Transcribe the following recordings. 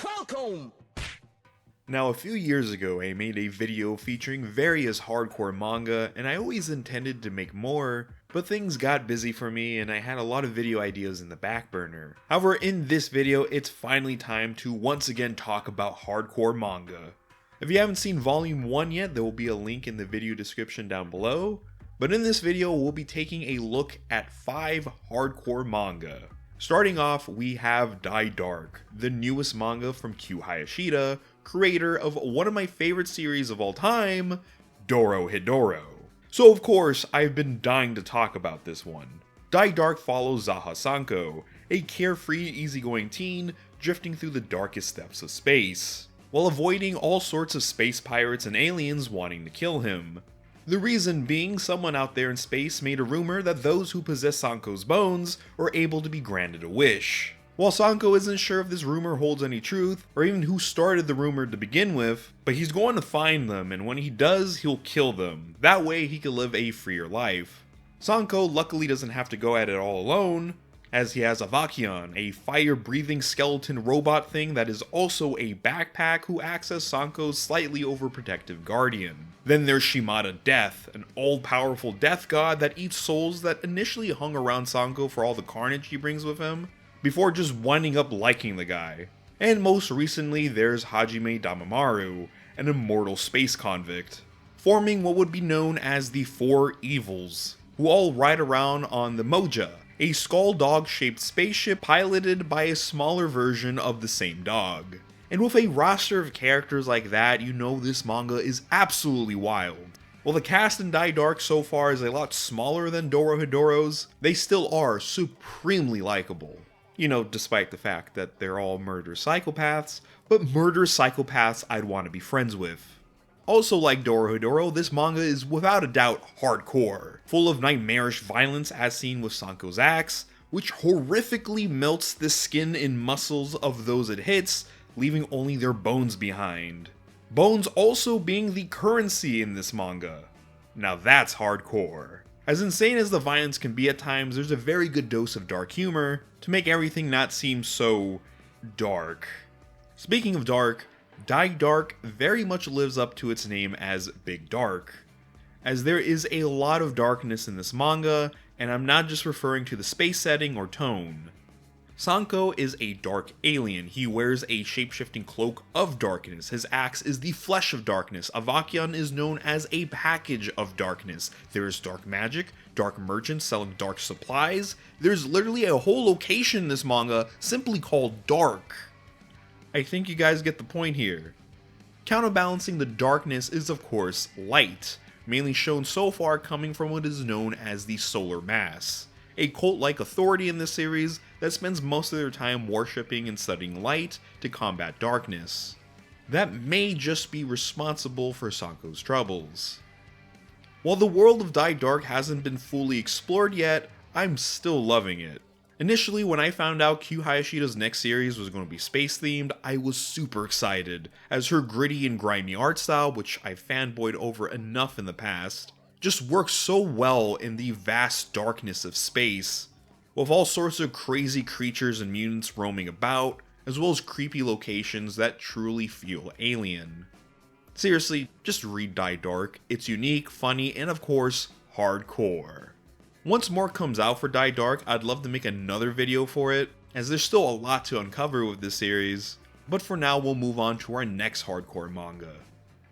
Mr.FalconPunch! Now, a few years ago, I made a video featuring various hardcore manga, and I always intended to make more, but things got busy for me and I had a lot of video ideas in the back burner. However, in this video, it's finally time to once again talk about hardcore manga. If you haven't seen volume 1 yet, there will be a link in the video description down below, but in this video, we'll be taking a look at 5 hardcore manga. Starting off, we have Die Dark, the newest manga from Q Hayashida, creator of one of my favorite series of all time, Dorohedoro. So of course, I've been dying to talk about this one. Die Dark follows Zaha Sanko, a carefree, easygoing teen drifting through the darkest depths of space, while avoiding all sorts of space pirates and aliens wanting to kill him. The reason being, someone out there in space made a rumor that those who possess Sanko's bones are able to be granted a wish. While Sanko isn't sure if this rumor holds any truth, or even who started the rumor to begin with, but he's going to find them, and when he does, he'll kill them. That way he can live a freer life. Sanko luckily doesn't have to go at it all alone, as he has Avakion, a fire-breathing skeleton robot thing that is also a backpack who acts as Sanko's slightly overprotective guardian. Then there's Shimada Death, an all-powerful death god that eats souls that initially hung around Sanko for all the carnage he brings with him, before just winding up liking the guy. And most recently, there's Hajime Damamaru, an immortal space convict, forming what would be known as the Four Evils, who all ride around on the Moja, a skull dog-shaped spaceship piloted by a smaller version of the same dog. And with a roster of characters like that, you know this manga is absolutely wild. While the cast in Die Dark so far is a lot smaller than Dorohedoro's, they still are supremely likable. You know, despite the fact that they're all murderous psychopaths, but murderous psychopaths I'd want to be friends with. Also like Dorohedoro, this manga is without a doubt hardcore, full of nightmarish violence as seen with Sanko's axe, which horrifically melts the skin and muscles of those it hits, leaving only their bones behind. Bones also being the currency in this manga. Now that's hardcore. As insane as the violence can be at times, there's a very good dose of dark humor to make everything not seem so dark. Speaking of dark, Die Dark very much lives up to its name as Big Dark, as there is a lot of darkness in this manga, and I'm not just referring to the space setting or tone. Sanko is a dark alien. He wears a shape-shifting cloak of darkness. His axe is the flesh of darkness. Avakion is known as a package of darkness. There is dark magic, dark merchants selling dark supplies. There's literally a whole location in this manga simply called Dark. I think you guys get the point here. Counterbalancing the darkness is of course light, mainly shown so far coming from what is known as the Solar Mass, a cult-like authority in this series that spends most of their time worshipping and studying light to combat darkness. That may just be responsible for Sanko's troubles. While the world of Die Dark hasn't been fully explored yet, I'm still loving it. Initially, when I found out Q Hayashida's next series was going to be space-themed, I was super excited, as her gritty and grimy art style, which I've fanboyed over enough in the past, just works so well in the vast darkness of space, with all sorts of crazy creatures and mutants roaming about, as well as creepy locations that truly feel alien. Seriously, just read Die Dark. It's unique, funny, and of course, hardcore. Once more comes out for Die Dark, I'd love to make another video for it, as there's still a lot to uncover with this series, but for now we'll move on to our next hardcore manga.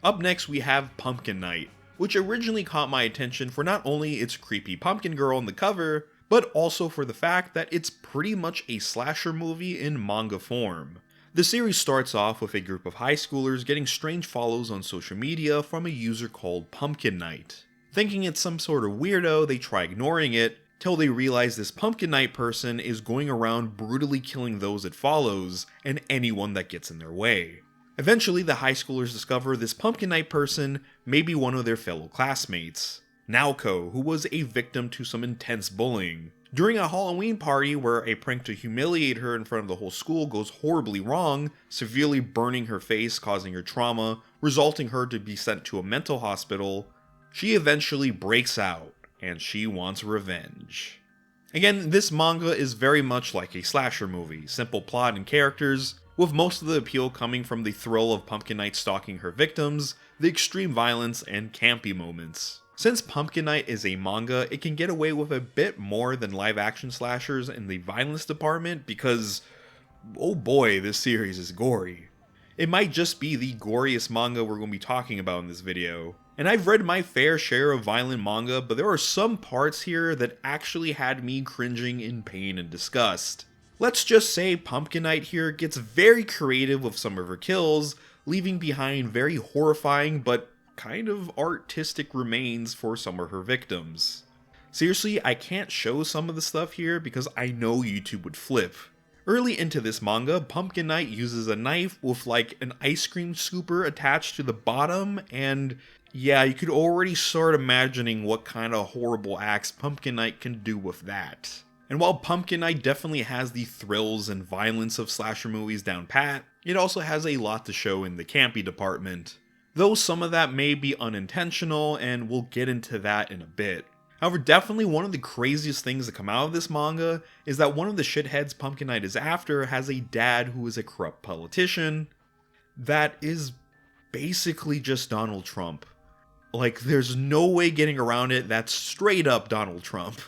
Up next we have Pumpkin Night, which originally caught my attention for not only its creepy pumpkin girl on the cover, but also for the fact that it's pretty much a slasher movie in manga form. The series starts off with a group of high schoolers getting strange follows on social media from a user called Pumpkin Night. Thinking it's some sort of weirdo, they try ignoring it, till they realize this Pumpkin Night person is going around brutally killing those it follows, and anyone that gets in their way. Eventually, the high schoolers discover this Pumpkin Night person may be one of their fellow classmates, Naoko, who was a victim to some intense bullying. During a Halloween party where a prank to humiliate her in front of the whole school goes horribly wrong, severely burning her face, causing her trauma, resulting her to be sent to a mental hospital, she eventually breaks out, and she wants revenge. Again, this manga is very much like a slasher movie, simple plot and characters, with most of the appeal coming from the thrill of Pumpkin Knight stalking her victims, the extreme violence, and campy moments. Since Pumpkin Knight is a manga, it can get away with a bit more than live action slashers in the violence department because, oh boy, this series is gory. It might just be the goriest manga we're going to be talking about in this video. And I've read my fair share of violent manga, but there are some parts here that actually had me cringing in pain and disgust. Let's just say Pumpkin Knight here gets very creative with some of her kills, leaving behind very horrifying but kind of artistic remains for some of her victims. Seriously, I can't show some of the stuff here because I know YouTube would flip. Early into this manga, Pumpkin Knight uses a knife with like an ice cream scooper attached to the bottom, and yeah, you could already start imagining what kind of horrible acts Pumpkin Knight can do with that. And while Pumpkin Knight definitely has the thrills and violence of slasher movies down pat, it also has a lot to show in the campy department. Though some of that may be unintentional, and we'll get into that in a bit. However, definitely one of the craziest things that come out of this manga is that one of the shitheads Pumpkin Knight is after has a dad who is a corrupt politician that is basically just Donald Trump. Like, there's no way getting around it, that's straight up Donald Trump.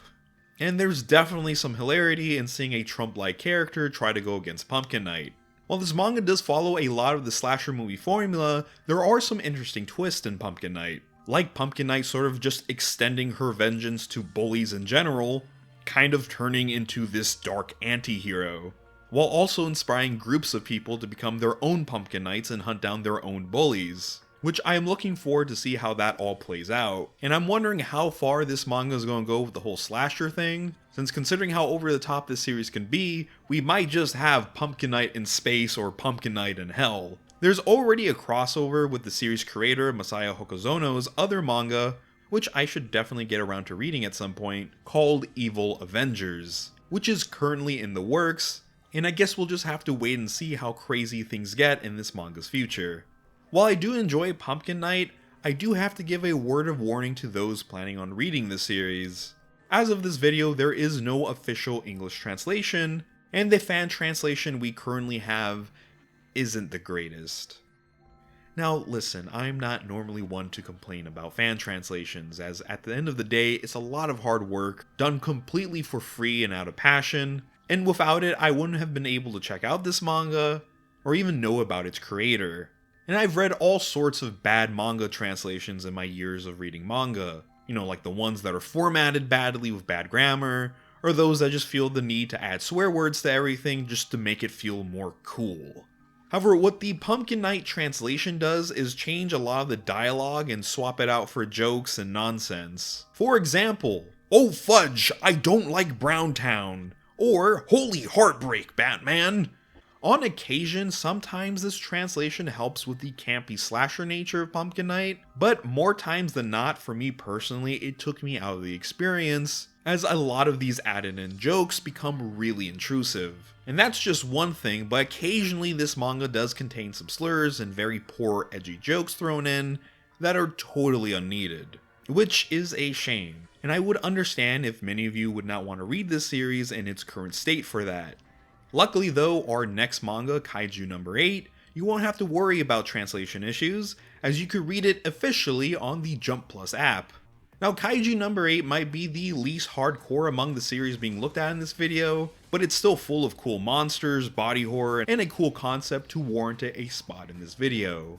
And there's definitely some hilarity in seeing a Trump-like character try to go against Pumpkin Knight. While this manga does follow a lot of the slasher movie formula, there are some interesting twists in Pumpkin Knight. Like Pumpkin Knight sort of just extending her vengeance to bullies in general, kind of turning into this dark anti-hero, while also inspiring groups of people to become their own Pumpkin Knights and hunt down their own bullies. Which I am looking forward to see how that all plays out, and I'm wondering how far this manga is going to go with the whole slasher thing, since considering how over the top this series can be, we might just have Pumpkin Knight in space or Pumpkin Knight in hell. There's already a crossover with the series creator Masaya Hokazono's other manga, which I should definitely get around to reading at some point, called Evil Avengers, which is currently in the works, and I guess we'll just have to wait and see how crazy things get in this manga's future. While I do enjoy Pumpkin Knight, I do have to give a word of warning to those planning on reading the series. As of this video, there is no official English translation, and the fan translation we currently have isn't the greatest. Now listen, I'm not normally one to complain about fan translations, as at the end of the day, it's a lot of hard work, done completely for free and out of passion, and without it, I wouldn't have been able to check out this manga, or even know about its creator. And I've read all sorts of bad manga translations in my years of reading manga. You know, like the ones that are formatted badly with bad grammar, or those that just feel the need to add swear words to everything just to make it feel more cool. However, what the Pumpkin Knight translation does is change a lot of the dialogue and swap it out for jokes and nonsense. For example, "Oh fudge, I don't like Browntown," or "Holy heartbreak, Batman." On occasion, sometimes this translation helps with the campy slasher nature of Pumpkin Knight, but more times than not, for me personally, it took me out of the experience, as a lot of these added in jokes become really intrusive. And that's just one thing, but occasionally this manga does contain some slurs and very poor edgy jokes thrown in that are totally unneeded, which is a shame. And I would understand if many of you would not want to read this series in its current state for that. Luckily though, our next manga, Kaiju Number 8, you won't have to worry about translation issues, as you could read it officially on the Jump Plus app. Now, Kaiju Number 8 might be the least hardcore among the series being looked at in this video, but it's still full of cool monsters, body horror, and a cool concept to warrant a spot in this video.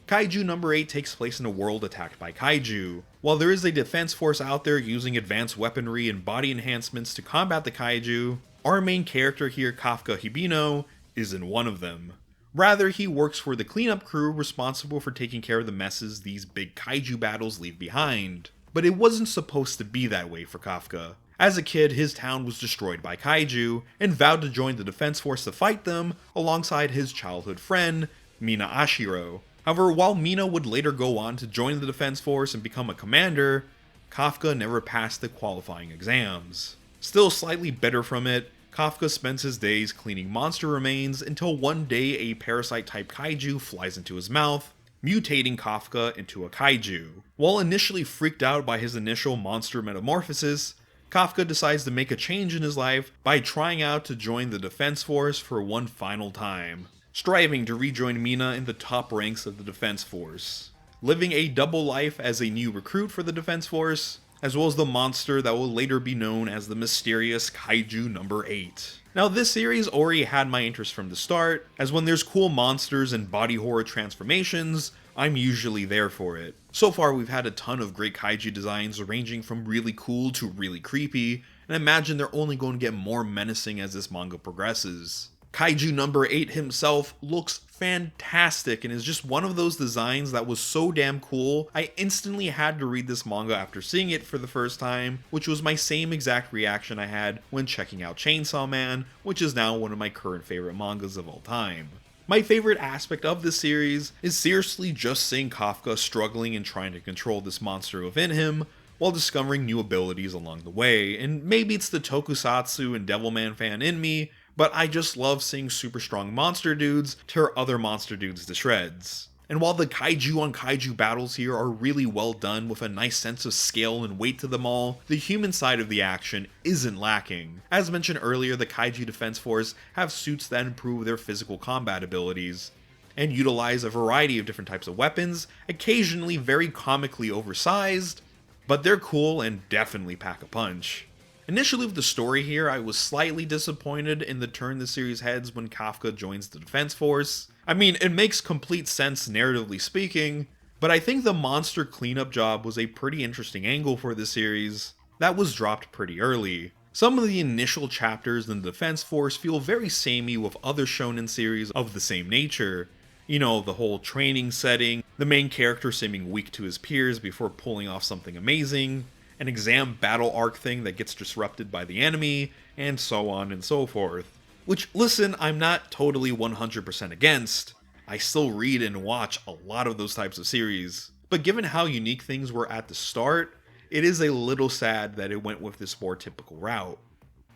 Kaiju Number 8 takes place in a world attacked by kaiju. While there is a defense force out there using advanced weaponry and body enhancements to combat the kaiju, our main character here, Kafka Hibino, isn't one of them. Rather, he works for the cleanup crew responsible for taking care of the messes these big kaiju battles leave behind. But it wasn't supposed to be that way for Kafka. As a kid, his town was destroyed by kaiju, and vowed to join the defense force to fight them, alongside his childhood friend, Mina Ashiro. However, while Mina would later go on to join the defense force and become a commander, Kafka never passed the qualifying exams. Still slightly bitter from it, Kafka spends his days cleaning monster remains until one day a parasite-type kaiju flies into his mouth, mutating Kafka into a kaiju. While initially freaked out by his initial monster metamorphosis, Kafka decides to make a change in his life by trying out to join the defense force for one final time. striving to rejoin Mina in the top ranks of the Defense Force, living a double life as a new recruit for the Defense Force, as well as the monster that will later be known as the mysterious Kaiju Number 8. Now this series already had my interest from the start, as when there's cool monsters and body horror transformations, I'm usually there for it. So far we've had a ton of great kaiju designs ranging from really cool to really creepy, and I imagine they're only going to get more menacing as this manga progresses. Kaiju Number 8 himself looks fantastic and is just one of those designs that was so damn cool, I instantly had to read this manga after seeing it for the first time, which was my same exact reaction I had when checking out Chainsaw Man, which is now one of my current favorite mangas of all time. My favorite aspect of this series is seriously just seeing Kafka struggling and trying to control this monster within him, while discovering new abilities along the way, and maybe it's the tokusatsu and Devilman fan in me, but I just love seeing super strong monster dudes tear other monster dudes to shreds. And while the kaiju on kaiju battles here are really well done with a nice sense of scale and weight to them all, the human side of the action isn't lacking. As mentioned earlier, the Kaiju Defense Force have suits that improve their physical combat abilities, and utilize a variety of different types of weapons, occasionally very comically oversized, but they're cool and definitely pack a punch. Initially with the story here, I was slightly disappointed in the turn the series heads when Kafka joins the Defense Force. I mean, it makes complete sense narratively speaking, but I think the monster cleanup job was a pretty interesting angle for the series that was dropped pretty early. Some of the initial chapters in the Defense Force feel very samey with other shonen series of the same nature. You know, the whole training setting, the main character seeming weak to his peers before pulling off something amazing, an exam battle arc thing that gets disrupted by the enemy, and so on and so forth. Which, listen, I'm not totally 100% against. I still read and watch a lot of those types of series. But given how unique things were at the start, it is a little sad that it went with this more typical route.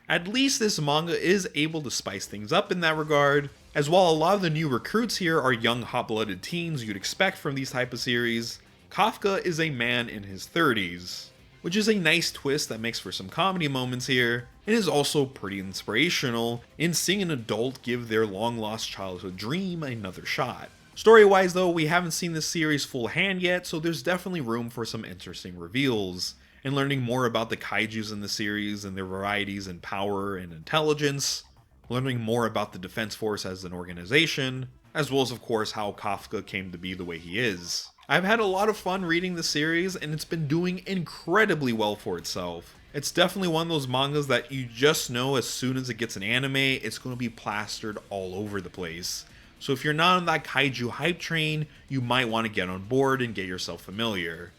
At least this manga is able to spice things up in that regard, as while a lot of the new recruits here are young hot-blooded teens you'd expect from these type of series, Kafka is a man in his 30s. Which is a nice twist that makes for some comedy moments here, and is also pretty inspirational in seeing an adult give their long-lost childhood dream another shot. Story-wise though, we haven't seen this series full hand yet, so there's definitely room for some interesting reveals, and learning more about the kaijus in the series and their varieties in power and intelligence, learning more about the Defense Force as an organization, as well as of course how Kafka came to be the way he is. I've had a lot of fun reading the series, and it's been doing incredibly well for itself. It's definitely one of those mangas that you just know as soon as it gets an anime, it's going to be plastered all over the place. So if you're not on that kaiju hype train, you might want to get on board and get yourself familiar.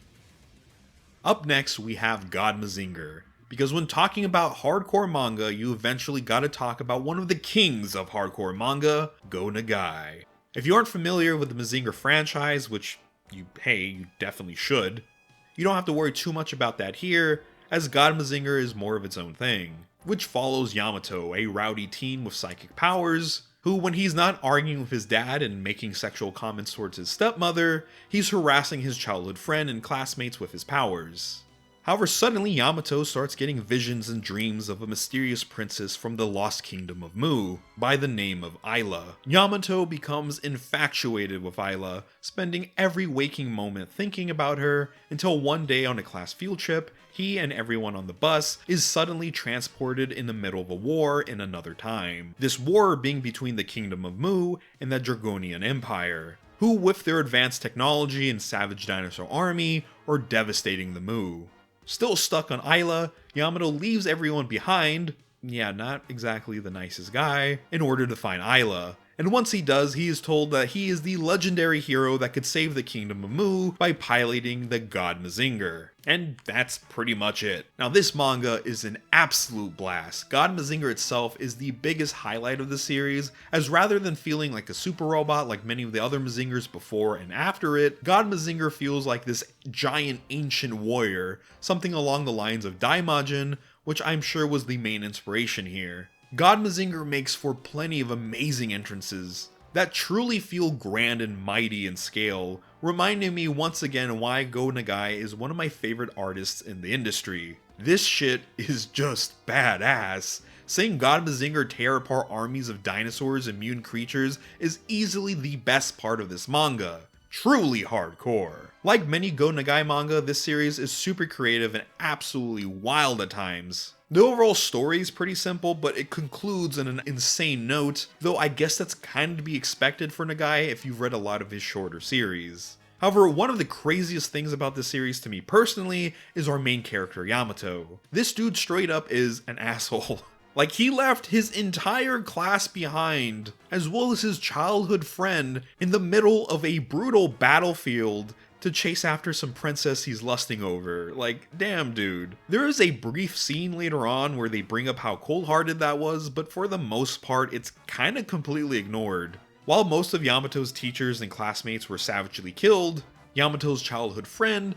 Up next, we have God Mazinger. Because when talking about hardcore manga, you eventually gotta talk about one of the kings of hardcore manga, Go Nagai. If you aren't familiar with the Mazinger franchise, which you definitely should, you don't have to worry too much about that here, as God Mazinger is more of its own thing, which follows Yamato, a rowdy teen with psychic powers, who when he's not arguing with his dad and making sexual comments towards his stepmother, he's harassing his childhood friend and classmates with his powers. However, suddenly Yamato starts getting visions and dreams of a mysterious princess from the lost kingdom of Mu, by the name of Ayla. Yamato becomes infatuated with Ayla, spending every waking moment thinking about her, until one day on a class field trip, he and everyone on the bus is suddenly transported in the middle of a war in another time. This war being between the kingdom of Mu and the Dragonian Empire, who with their advanced technology and savage dinosaur army are devastating the Mu. Still stuck on Ayla, Yamato leaves everyone behind, yeah, not exactly the nicest guy, in order to find Ayla. And once he does, he is told that he is the legendary hero that could save the kingdom of Mu by piloting the God Mazinger. And that's pretty much it. Now this manga is an absolute blast. God Mazinger itself is the biggest highlight of the series, as rather than feeling like a super robot like many of the other Mazingers before and after it, God Mazinger feels like this giant ancient warrior, something along the lines of Daimajin, which I'm sure was the main inspiration here. God Mazinger makes for plenty of amazing entrances that truly feel grand and mighty in scale, reminding me once again why Go Nagai is one of my favorite artists in the industry. This shit is just badass. seeing God Mazinger tear apart armies of dinosaurs and mutant creatures is easily the best part of this manga. Truly hardcore. Like many Go Nagai manga, this series is super creative and absolutely wild at times. The overall story is pretty simple, but it concludes on an insane note, though I guess that's kind of to be expected for Nagai if you've read a lot of his shorter series. However, one of the craziest things about this series to me personally is our main character Yamato. This dude straight up is an asshole. Like, he left his entire class behind, as well as his childhood friend, in the middle of a brutal battlefield to chase after some princess he's lusting over. Like, damn dude. There is a brief scene later on where they bring up how cold-hearted that was, but for the most part, it's kinda completely ignored. While most of Yamato's teachers and classmates were savagely killed, Yamato's childhood friend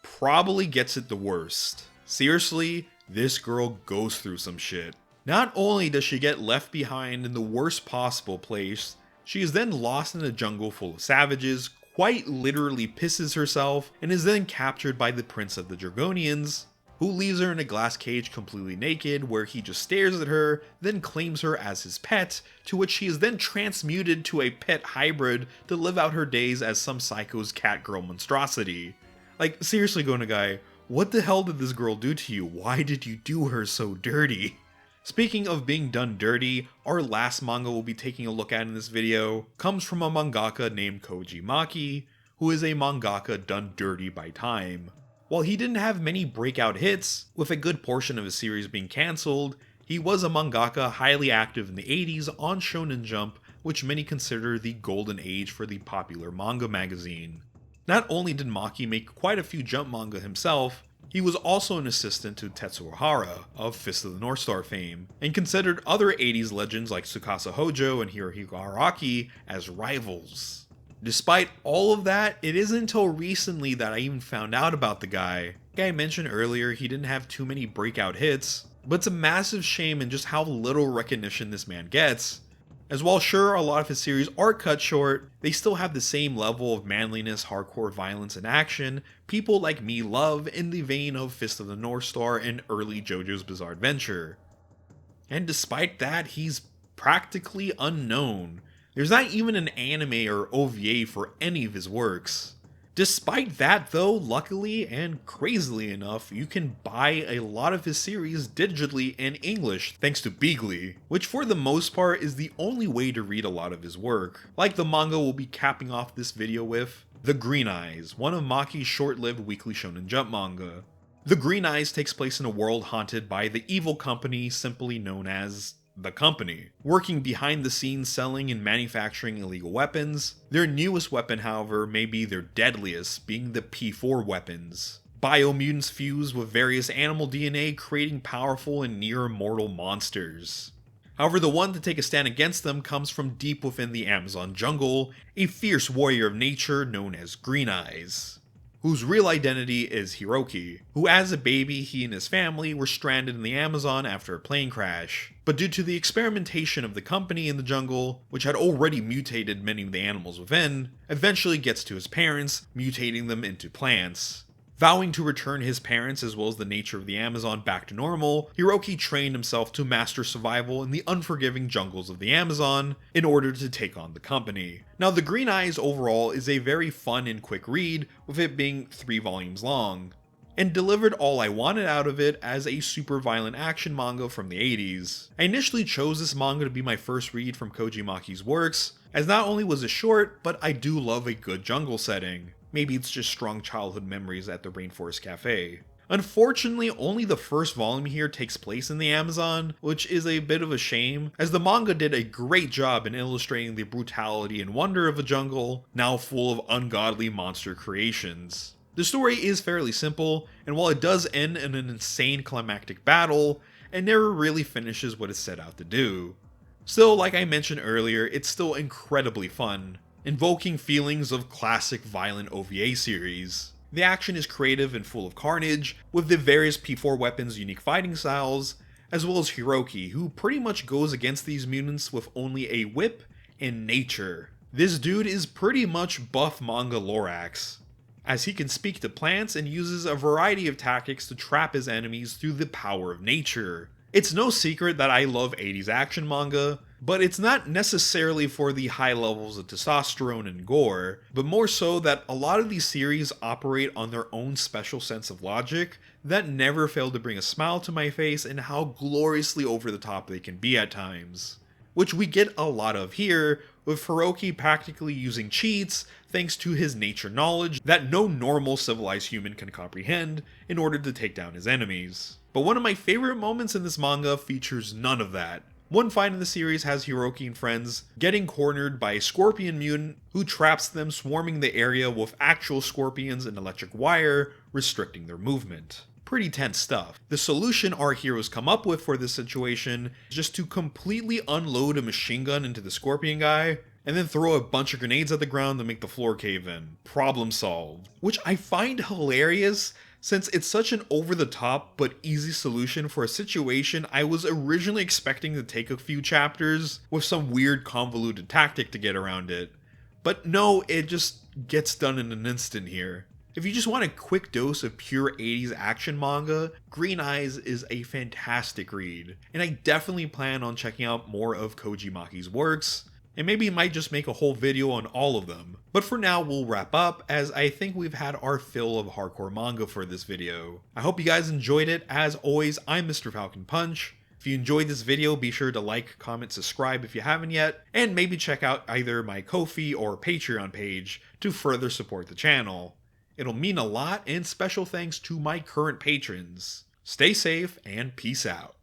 probably gets it the worst. Seriously, this girl goes through some shit. Not only does she get left behind in the worst possible place, she is then lost in a jungle full of savages, quite literally pisses herself, and is then captured by the Prince of the Dragonians, who leaves her in a glass cage completely naked, where he just stares at her, then claims her as his pet, to which she is then transmuted to a pet hybrid to live out her days as some psycho's catgirl monstrosity. Like, seriously, Go Nagai, what the hell did this girl do to you? Why did you do her so dirty? Speaking of being done dirty, our last manga we'll be taking a look at in this video comes from a mangaka named Koji Maki, who is a mangaka done dirty by time. While he didn't have many breakout hits, with a good portion of his series being cancelled, he was a mangaka highly active in the 80s on Shonen Jump, which many consider the golden age for the popular manga magazine. Not only did Maki make quite a few Jump manga himself, he was also an assistant to Tetsuo Hara of Fist of the North Star fame, and considered other 80s legends like Tsukasa Hojo and Hirohiko Araki as rivals. Despite all of that, it isn't until recently that I even found out about the guy. Like I mentioned earlier, he didn't have too many breakout hits, but it's a massive shame in just how little recognition this man gets. As while sure a lot of his series are cut short, they still have the same level of manliness, hardcore violence, and action people like me love in the vein of Fist of the North Star and early JoJo's Bizarre Adventure. And despite that, he's practically unknown. There's not even an anime or OVA for any of his works. Despite that though, luckily and crazily enough, you can buy a lot of his series digitally in English thanks to Beagly, which for the most part is the only way to read a lot of his work. Like the manga we'll be capping off this video with, The Green Eyes, one of Maki's short-lived weekly Shonen Jump manga. The Green Eyes takes place in a world haunted by the evil company simply known as The Company, working behind the scenes selling and manufacturing illegal weapons. Their newest weapon, however, may be their deadliest, being the P4 weapons. Biomutants fused with various animal DNA, creating powerful and near immortal monsters. However, the one to take a stand against them comes from deep within the Amazon jungle, a fierce warrior of nature known as Green Eyes, whose real identity is Hiroki, who as a baby he and his family were stranded in the Amazon after a plane crash. But due to the experimentation of the company in the jungle, which had already mutated many of the animals within, eventually gets to his parents, mutating them into plants. Vowing to return his parents as well as the nature of the Amazon back to normal, Hiroki trained himself to master survival in the unforgiving jungles of the Amazon in order to take on the company. Now, The Green Eyes overall is a very fun and quick read, with it being 3 volumes long, and delivered all I wanted out of it as a super violent action manga from the 80s. I initially chose this manga to be my first read from Koji Maki's works, as not only was it short, but I do love a good jungle setting. Maybe it's just strong childhood memories at the Rainforest Cafe. Unfortunately, only the first volume here takes place in the Amazon, which is a bit of a shame, as the manga did a great job in illustrating the brutality and wonder of a jungle, now full of ungodly monster creations. The story is fairly simple, and while it does end in an insane climactic battle, it never really finishes what it set out to do. Still, like I mentioned earlier, it's still incredibly fun, invoking feelings of classic violent OVA series. The action is creative and full of carnage, with the various P4 weapons' unique fighting styles, as well as Hiroki, who pretty much goes against these mutants with only a whip and nature. This dude is pretty much buff manga Lorax, as he can speak to plants and uses a variety of tactics to trap his enemies through the power of nature. It's no secret that I love 80s action manga, but it's not necessarily for the high levels of testosterone and gore, but more so that a lot of these series operate on their own special sense of logic that never fail to bring a smile to my face and how gloriously over the top they can be at times. Which we get a lot of here, with Hiroki practically using cheats thanks to his nature knowledge that no normal civilized human can comprehend in order to take down his enemies. But one of my favorite moments in this manga features none of that. One fight in the series has Hiroki and friends getting cornered by a scorpion mutant who traps them, swarming the area with actual scorpions and electric wire restricting their movement. Pretty tense stuff. The solution our heroes come up with for this situation is just to completely unload a machine gun into the scorpion guy and then throw a bunch of grenades at the ground to make the floor cave in. Problem solved. Which I find hilarious since it's such an over-the-top but easy solution for a situation I was originally expecting to take a few chapters with some weird convoluted tactic to get around it. But no, it just gets done in an instant here. If you just want a quick dose of pure 80s action manga, Green Eyes is a fantastic read, and I definitely plan on checking out more of Koji Maki's works, and maybe might just make a whole video on all of them. But for now, we'll wrap up, as I think we've had our fill of hardcore manga for this video. I hope you guys enjoyed it. As always, I'm Mr.FalconPunch. If you enjoyed this video, be sure to like, comment, subscribe if you haven't yet, and maybe check out either my Ko-fi or Patreon page to further support the channel. It'll mean a lot, and special thanks to my current patrons. Stay safe and peace out.